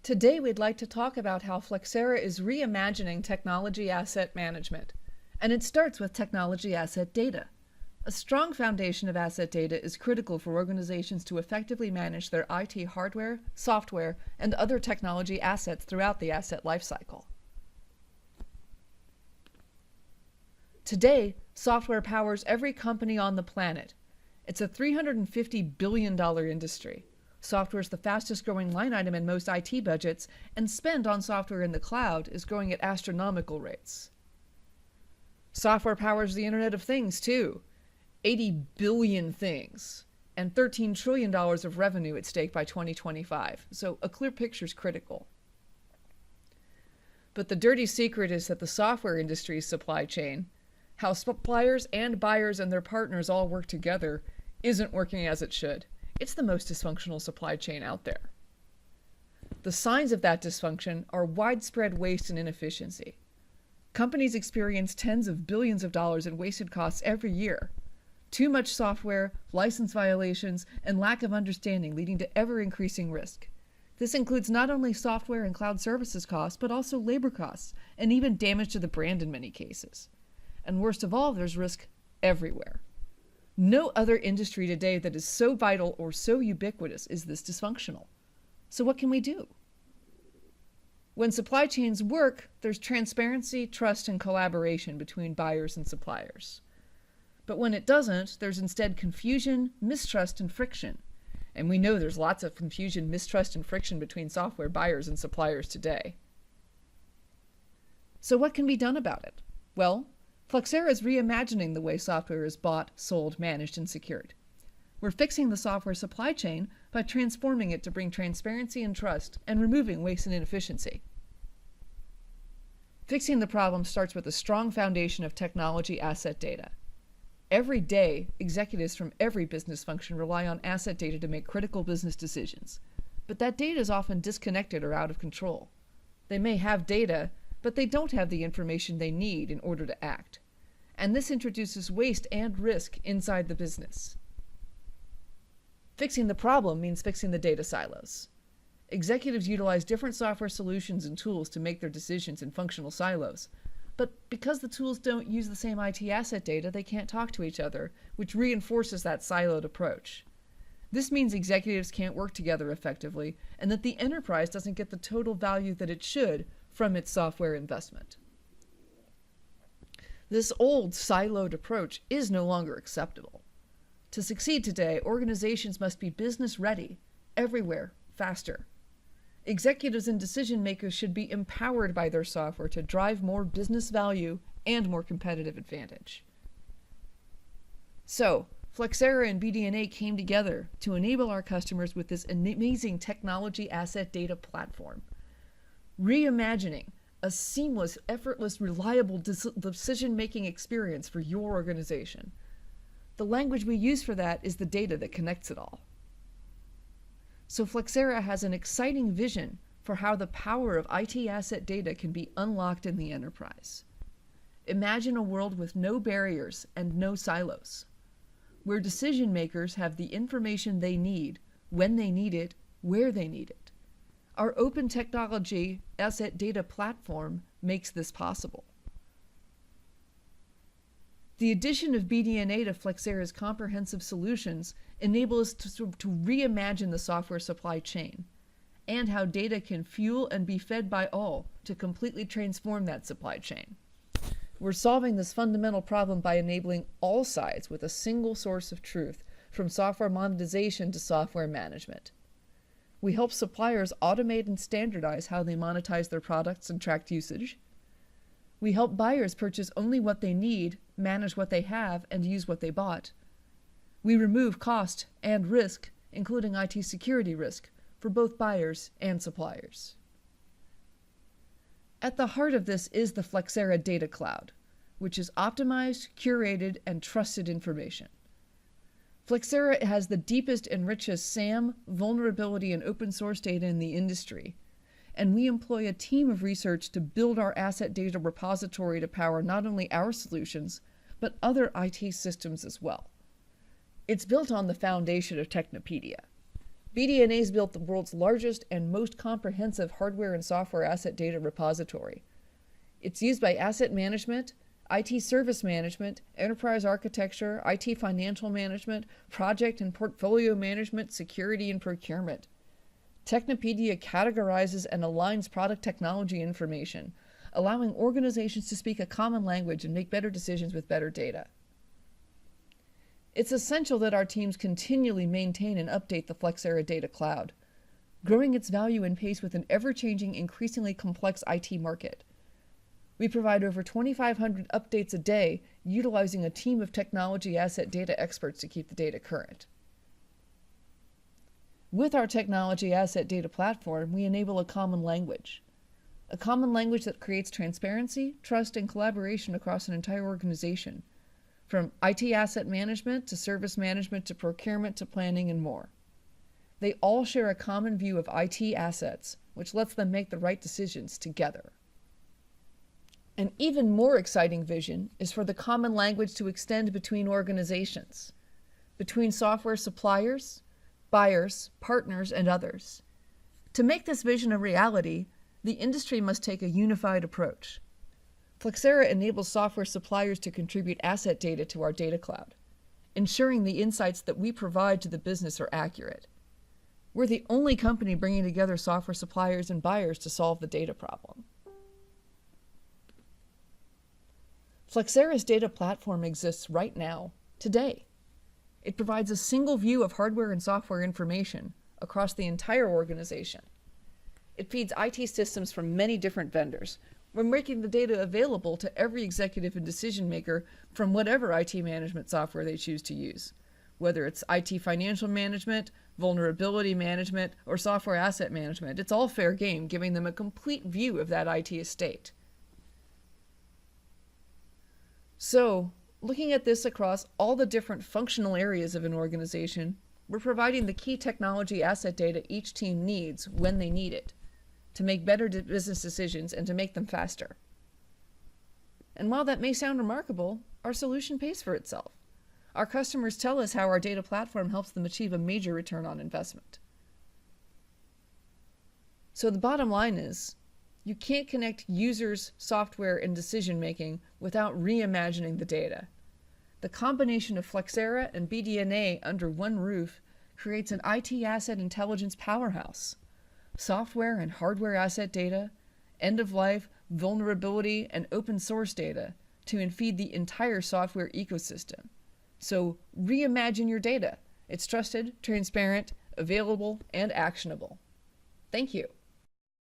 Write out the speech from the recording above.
Today we'd like to talk about how Flexera is reimagining technology asset management. And it starts with technology asset data. A strong foundation of asset data is critical for organizations to effectively manage their IT hardware, software, and other technology assets throughout the asset lifecycle. Today, software powers every company on the planet. It's a $350 billion industry. Software is the fastest growing line item in most IT budgets, and spend on software in the cloud is growing at astronomical rates. Software powers the Internet of Things, too. 80 billion things, and $13 trillion of revenue at stake by 2025, so a clear picture is critical. But the dirty secret is that the software industry's supply chain, how suppliers and buyers and their partners all work together, isn't working as it should. It's the most dysfunctional supply chain out there. The signs of that dysfunction are widespread waste and inefficiency. Companies experience tens of billions of dollars in wasted costs every year. Too much software, license violations, and lack of understanding leading to ever-increasing risk. This includes not only software and cloud services costs, but also labor costs, and even damage to the brand in many cases. And worst of all, there's risk everywhere. No other industry today that is so vital or so ubiquitous is this dysfunctional. So what can we do? When supply chains work, there's transparency, trust, and collaboration between buyers and suppliers. But when it doesn't, there's instead confusion, mistrust, and friction. And we know there's lots of confusion, mistrust, and friction between software buyers and suppliers today. So what can be done about it? Well, Flexera is reimagining the way software is bought, sold, managed, and secured. We're fixing the software supply chain by transforming it to bring transparency and trust and removing waste and inefficiency. Fixing the problem starts with a strong foundation of technology asset data. Every day, executives from every business function rely on asset data to make critical business decisions. But that data is often disconnected or out of control. They may have data, but they don't have the information they need in order to act. And this introduces waste and risk inside the business. Fixing the problem means fixing the data silos. Executives utilize different software solutions and tools to make their decisions in functional silos. But because the tools don't use the same IT asset data, they can't talk to each other, which reinforces that siloed approach. This means executives can't work together effectively, and that the enterprise doesn't get the total value that it should from its software investment. This old siloed approach is no longer acceptable. To succeed today, organizations must be business ready, everywhere, faster. Executives and decision makers should be empowered by their software to drive more business value and more competitive advantage. So, Flexera and BD&A came together to enable our customers with this amazing technology asset data platform. Reimagining a seamless, effortless, reliable decision-making experience for your organization. The language we use for that is the data that connects it all. So Flexera has an exciting vision for how the power of IT asset data can be unlocked in the enterprise. Imagine a world with no barriers and no silos, where decision makers have the information they need, when they need it, where they need it. Our open technology asset data platform makes this possible. The addition of BD&A to Flexera's comprehensive solutions enables us to reimagine the software supply chain and how data can fuel and be fed by all to completely transform that supply chain. We're solving this fundamental problem by enabling all sides with a single source of truth, from software monetization to software management. We help suppliers automate and standardize how they monetize their products and track usage. We help buyers purchase only what they need, manage what they have, and use what they bought. We remove cost and risk, including IT security risk, for both buyers and suppliers. At the heart of this is the Flexera Data Cloud, which is optimized, curated, and trusted information. Flexera has the deepest and richest SAM, vulnerability, and open source data in the industry, and we employ a team of research to build our asset data repository to power not only our solutions, but other IT systems as well. It's built on the foundation of Technopedia. BDNA's built the world's largest and most comprehensive hardware and software asset data repository. It's used by asset management, IT service management, enterprise architecture, IT financial management, project and portfolio management, security and procurement. Technopedia categorizes and aligns product technology information, allowing organizations to speak a common language and make better decisions with better data. It's essential that our teams continually maintain and update the Flexera Data Cloud, growing its value and pace with an ever-changing, increasingly complex IT market. We provide over 2,500 updates a day, utilizing a team of technology asset data experts to keep the data current. With our technology asset data platform, we enable a common language that creates transparency, trust, and collaboration across an entire organization, from IT asset management to service management to procurement to planning and more. They all share a common view of IT assets, which lets them make the right decisions together. An even more exciting vision is for the common language to extend between organizations, between software suppliers, buyers, partners, and others. To make this vision a reality, the industry must take a unified approach. Flexera enables software suppliers to contribute asset data to our data cloud, ensuring the insights that we provide to the business are accurate. We're the only company bringing together software suppliers and buyers to solve the data problem. Flexera's data platform exists right now, today. It provides a single view of hardware and software information across the entire organization. It feeds IT systems from many different vendors. We're making the data available to every executive and decision maker from whatever IT management software they choose to use, whether it's IT financial management, vulnerability management, or software asset management. It's all fair game, giving them a complete view of that IT estate. So, looking at this across all the different functional areas of an organization, we're providing the key technology asset data each team needs when they need it, to make better business decisions and to make them faster. And while that may sound remarkable, our solution pays for itself. Our customers tell us how our data platform helps them achieve a major return on investment. So the bottom line is, you can't connect users, software, and decision making without reimagining the data. The combination of Flexera and BDNA under one roof creates an IT asset intelligence powerhouse. Software and hardware asset data, end-of-life, vulnerability, and open source data to feed the entire software ecosystem. So reimagine your data. It's trusted, transparent, available, and actionable. Thank you.